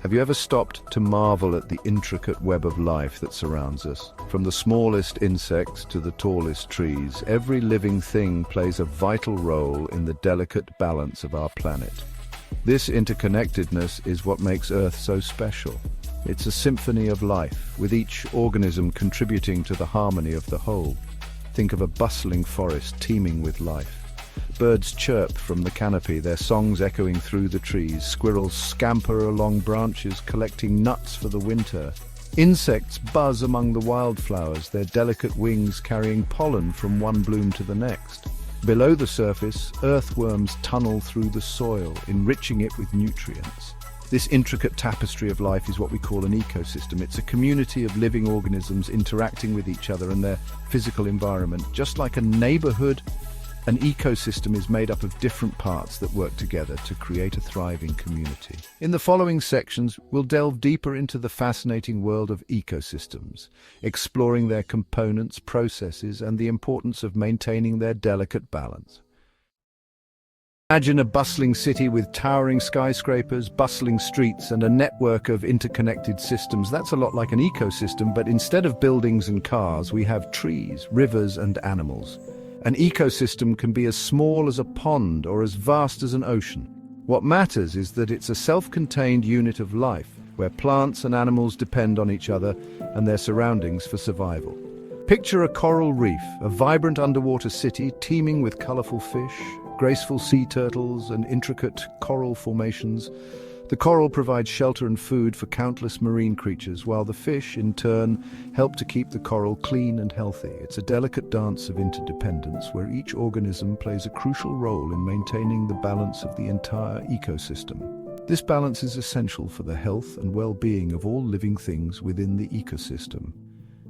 Have you ever stopped to marvel at the intricate web of life that surrounds us? From the smallest insects to the tallest trees, every living thing plays a vital role in the delicate balance of our planet. This interconnectedness is what makes Earth so special. It's a symphony of life, with each organism contributing to the harmony of the whole. Think of a bustling forest teeming with life. Birds chirp from the canopy, their songs echoing through the trees. Squirrels scamper along branches, collecting nuts for the winter. Insects buzz among the wildflowers, their delicate wings carrying pollen from one bloom to the next. Below the surface, earthworms tunnel through the soil, enriching it with nutrients. This intricate tapestry of life is what we call an ecosystem. It's a community of living organisms interacting with each other and their physical environment. Just like a neighborhood, an ecosystem is made up of different parts that work together to create a thriving community. In the following sections, we'll delve deeper into the fascinating world of ecosystems, exploring their components, processes, and the importance of maintaining their delicate balance. Imagine a bustling city with towering skyscrapers, bustling streets, and a network of interconnected systems. That's a lot like an ecosystem, but instead of buildings and cars, we have trees, rivers, and animals. An ecosystem can be as small as a pond or as vast as an ocean. What matters is that it's a self-contained unit of life, where plants and animals depend on each other and their surroundings for survival. Picture a coral reef, a vibrant underwater city teeming with colorful fish, graceful sea turtles, and intricate coral formations. The coral provides shelter and food for countless marine creatures, while the fish, in turn, help to keep the coral clean and healthy. It's a delicate dance of interdependence, where each organism plays a crucial role in maintaining the balance of the entire ecosystem. This balance is essential for the health and well-being of all living things within the ecosystem.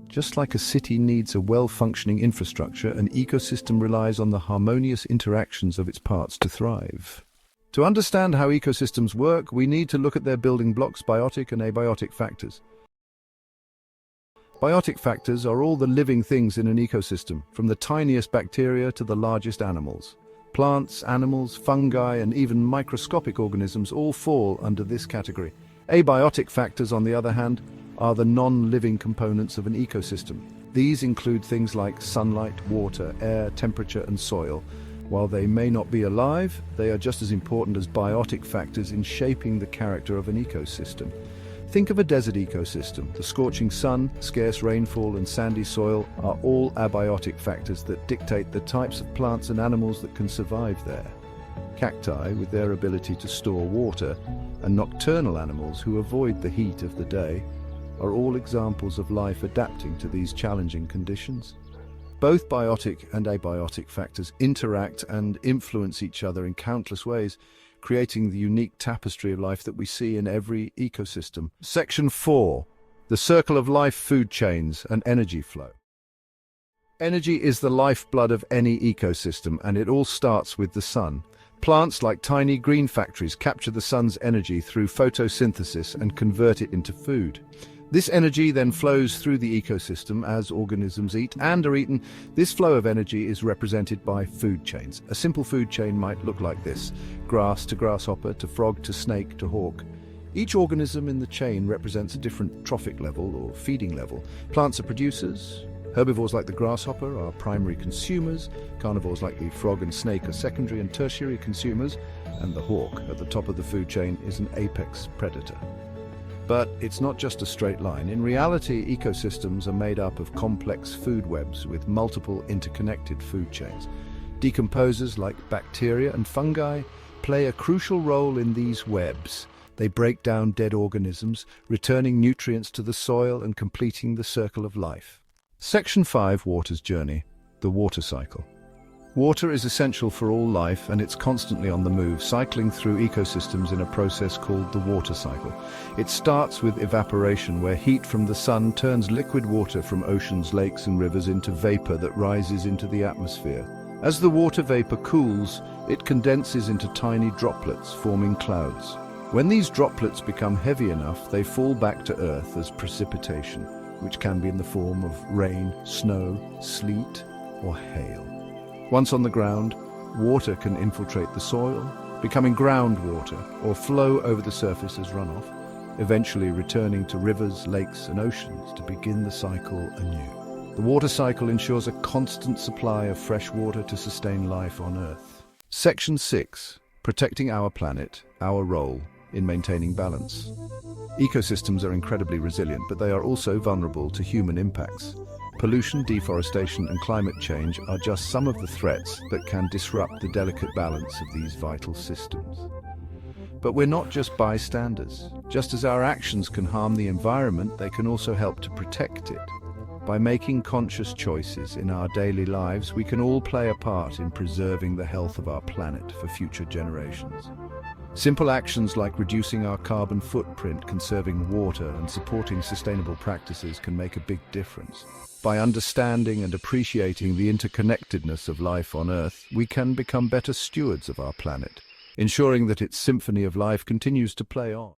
Just like a city needs a well-functioning infrastructure, an ecosystem relies on the harmonious interactions of its parts to thrive. To understand how ecosystems work, we need to look at their building blocks, biotic and abiotic factors. Biotic factors are all the living things in an ecosystem, from the tiniest bacteria to the largest animals. Plants, animals, fungi, and even microscopic organisms all fall under this category. Abiotic factors, on the other hand, are the non-living components of an ecosystem. These include things like sunlight, water, air, temperature, and soil. While they may not be alive, they are just as important as biotic factors in shaping the character of an ecosystem. Think of a desert ecosystem. The scorching sun, scarce rainfall, and sandy soil are all abiotic factors that dictate the types of plants and animals that can survive there. Cacti, with their ability to store water, and nocturnal animals who avoid the heat of the day, are all examples of life adapting to these challenging conditions. Both biotic and abiotic factors interact and influence each other in countless ways, creating the unique tapestry of life that we see in every ecosystem. Section 4. The circle of life, food chains, and energy flow. Energy is the lifeblood of any ecosystem, and it all starts with the sun. Plants, like tiny green factories, capture the sun's energy through photosynthesis and convert it into food. This energy then flows through the ecosystem as organisms eat and are eaten. This flow of energy is represented by food chains. A simple food chain might look like this: grass to grasshopper, to frog, to snake, to hawk. Each organism in the chain represents a different trophic level or feeding level. Plants are producers. Herbivores like the grasshopper are primary consumers. Carnivores like the frog and snake are secondary and tertiary consumers. And the hawk, at the top of the food chain, is an apex predator. But it's not just a straight line. In reality, ecosystems are made up of complex food webs with multiple interconnected food chains. Decomposers like bacteria and fungi play a crucial role in these webs. They break down dead organisms, returning nutrients to the soil and completing the circle of life. Section 5. Water's journey. The water cycle. Water is essential for all life, and it's constantly on the move, cycling through ecosystems in a process called the water cycle. It starts with evaporation, where heat from the sun turns liquid water from oceans, lakes, and rivers into vapor that rises into the atmosphere. As the water vapor cools, it condenses into tiny droplets, forming clouds. When these droplets become heavy enough, they fall back to Earth as precipitation, which can be in the form of rain, snow, sleet, or hail. Once on the ground, water can infiltrate the soil, becoming groundwater, or flow over the surface as runoff. eventually returning to rivers, lakes, and oceans to begin the cycle anew. The water cycle ensures a constant supply of fresh water to sustain life on Earth. Section 6. Protecting our planet, our role in maintaining balance. Ecosystems are incredibly resilient, but they are also vulnerable to human impacts. Pollution, deforestation, and climate change are just some of the threats that can disrupt the delicate balance of these vital systems. But we're not just bystanders. Just as our actions can harm the environment, they can also help to protect it. By making conscious choices in our daily lives, we can all play a part in preserving the health of our planet for future generations. Simple actions like reducing our carbon footprint, conserving water, and supporting sustainable practices can make a big difference. By understanding and appreciating the interconnectedness of life on Earth, we can become better stewards of our planet, ensuring that its symphony of life continues to play on.